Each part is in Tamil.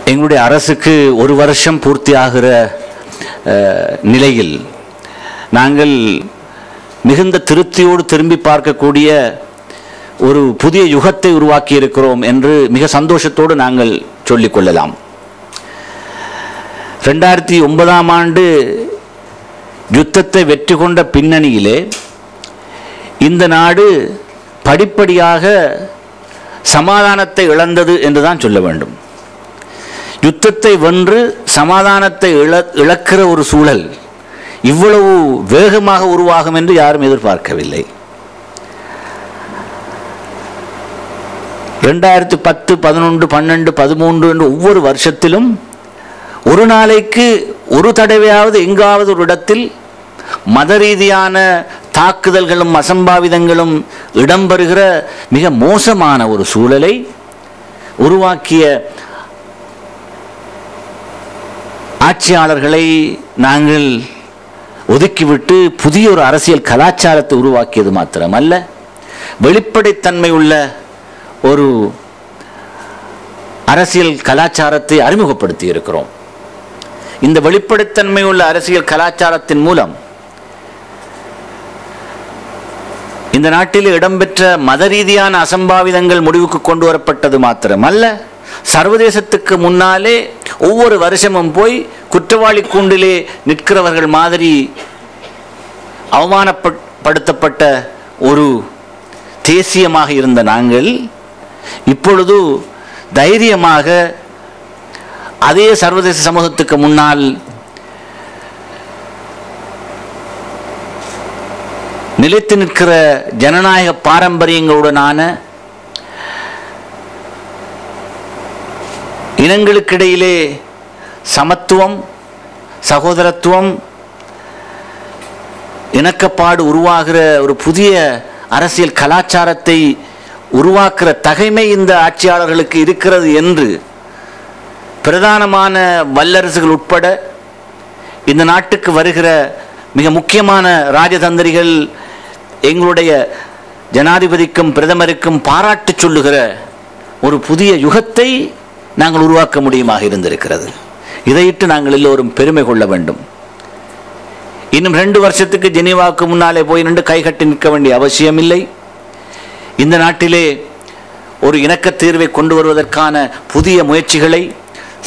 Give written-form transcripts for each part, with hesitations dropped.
எங்களுடைய அரசுக்கு ஒரு வருஷம் பூர்த்தியாகிற நிலையில் நாங்கள் மிகுந்த திருப்தியோடு திரும்பி பார்க்கக்கூடிய ஒரு புதிய யுகத்தை உருவாக்கி இருக்கிறோம் என்று மிக சந்தோஷத்தோடு நாங்கள் சொல்லிக் கொள்ளலாம். 2009ஆம் ஆண்டு யுத்தத்தை வெற்றி கொண்ட பின்னணியிலே இந்த நாடு படிப்படியாக சமாதானத்தை இழந்தது என்றுதான் சொல்ல வேண்டும். யுத்தத்தை வென்று சமாதானத்தை இழக்கிற ஒரு சூழல் இவ்வளவு வேகமாக உருவாகும் என்று யாரும் எதிர்பார்க்கவில்லை. 2010, 11, 12, 13 என்று ஒவ்வொரு வருஷத்திலும் ஒரு நாளைக்கு ஒரு தடவையாவது எங்காவது ஒரு இடத்தில் மத ரீதியான தாக்குதல்களும் அசம்பாவிதங்களும் இடம்பெறுகிற மிக மோசமான ஒரு சூழலை உருவாக்கிய ஆட்சியாளர்களை நாங்கள் ஒதுக்கிவிட்டு புதிய ஒரு அரசியல் கலாச்சாரத்தை உருவாக்கியது மாத்திரமல்ல, வெளிப்படைத்தன்மை உள்ள ஒரு அரசியல் கலாச்சாரத்தை அறிமுகப்படுத்தி இருக்கிறோம். இந்த வெளிப்படைத்தன்மை உள்ள அரசியல் கலாச்சாரத்தின் மூலம் இந்த நாட்டில் இடம்பெற்ற மத ரீதியான அசம்பாவிதங்கள் முடிவுக்கு கொண்டு வரப்பட்டது மாத்திரமல்ல, சர்வதேசத்துக்கு முன்னாலே ஒவ்வொரு வருஷமும் போய் குற்றவாளி கூண்டிலே நிற்கிறவர்கள் மாதிரி அவமானப்படுத்தப்பட்ட ஒரு தேசியமாக இருந்த நாங்கள் இப்பொழுது தைரியமாக அதே சர்வதேச சமூகத்துக்கு முன்னால் நிலைத்து நிற்கிற ஜனநாயக பாரம்பரியங்களுடனான இனங்களுக்கிடையிலே சமத்துவம், சகோதரத்துவம், இணக்கப்பாடு உருவாகிற ஒரு புதிய அரசியல் கலாச்சாரத்தை உருவாக்குற தகைமை இந்த ஆட்சியாளர்களுக்கு இருக்கிறது என்று பிரதானமான வல்லரசுகள் உட்பட இந்த நாட்டுக்கு வருகிற மிக முக்கியமான ராஜதந்திரிகள் எங்களுடைய ஜனாதிபதிக்கும் பிரதமருக்கும் பாராட்டு சொல்லுகிற ஒரு புதிய யுகத்தை நாங்கள் உருவாக்க முடியுமாக இருந்திருக்கிறது. இதையிட்டு நாங்கள் எல்லோரும் பெருமை கொள்ள வேண்டும். இன்னும் 2 வருஷத்துக்கு ஜெனீவாவுக்கு முன்னாலே போய் நின்று கைகட்டி நிற்க வேண்டிய அவசியம் இல்லை. இந்த நாட்டிலே ஒரு இணக்க தீர்வை கொண்டு வருவதற்கான புதிய முயற்சிகளை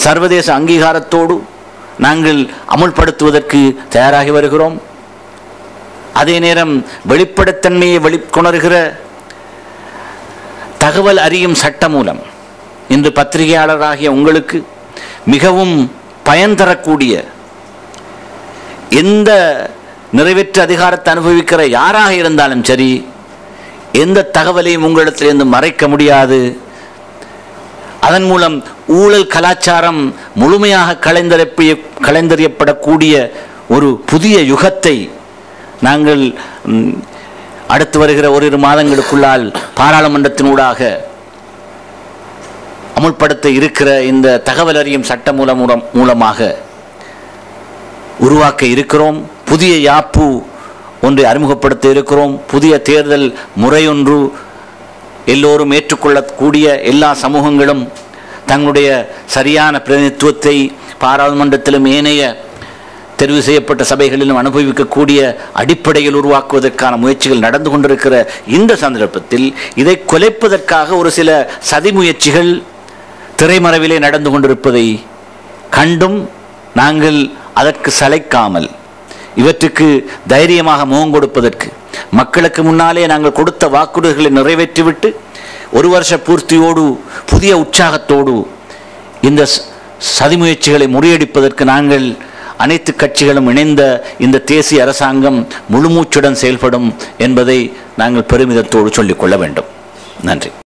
சர்வதேச அங்கீகாரத்தோடு நாங்கள் அமுல்படுத்துவதற்கு தயாராகி வருகிறோம். அதே நேரம் வெளிப்படைத்தன்மையை வெளிக்கொணர்கிற தகவல் அறியும் சட்ட மூலம் இன்று பத்திரிகையாளராகிய உங்களுக்கு மிகவும் பயன் தரக்கூடிய, எந்த நிறைவேற்று அதிகாரத்தை அனுபவிக்கிற யாராக இருந்தாலும் சரி, எந்த தகவலையும் உங்களிடத்திலிருந்து மறைக்க முடியாது. அதன் மூலம் ஊழல் கலாச்சாரம் முழுமையாக கலைந்தெறியப்படக்கூடிய ஒரு புதிய யுகத்தை நாங்கள் அடுத்து வருகிற ஓரிரு மாதங்களுக்குள்ளால் பாராளுமன்றத்தினூடாக அமுல்படுத்த இருக்கிற இந்த தகவல் அறியும் சட்ட மூலமாக உருவாக்க இருக்கிறோம். புதிய யாப்பு ஒன்றை அறிமுகப்படுத்த இருக்கிறோம். புதிய தேர்தல் முறையொன்று எல்லோரும் ஏற்றுக்கொள்ளக்கூடிய, எல்லா சமூகங்களும் தங்களுடைய சரியான பிரதிநிதித்துவத்தை பாராளுமன்றத்திலும் ஏனைய தெரிவு செய்யப்பட்ட சபைகளிலும் அனுபவிக்கக்கூடிய அடிப்படையில் உருவாக்குவதற்கான முயற்சிகள் நடந்து கொண்டிருக்கிற இந்த சந்தர்ப்பத்தில் இதை குலைப்பதற்காக ஒரு சில சதி முயற்சிகள் திரைமறைவிலே நடந்து கொண்டிருப்பதை கண்டும் நாங்கள் அதற்கு சளைக்காமல் இவற்றுக்கு தைரியமாக முகம் கொடுப்பதற்கு, மக்களுக்கு முன்னாலே நாங்கள் கொடுத்த வாக்குறுதிகளை நிறைவேற்றிவிட்டு ஒரு வருஷ பூர்த்தியோடு புதிய உற்சாகத்தோடு இந்த சதி முயற்சிகளை முறியடிப்பதற்கு நாங்கள் அனைத்து கட்சிகளும் இணைந்த இந்த தேசிய அரசாங்கம் முழுமூச்சுடன் செயல்படும் என்பதை நாங்கள் பெருமிதத்தோடு சொல்லிக்கொள்ள வேண்டும். நன்றி.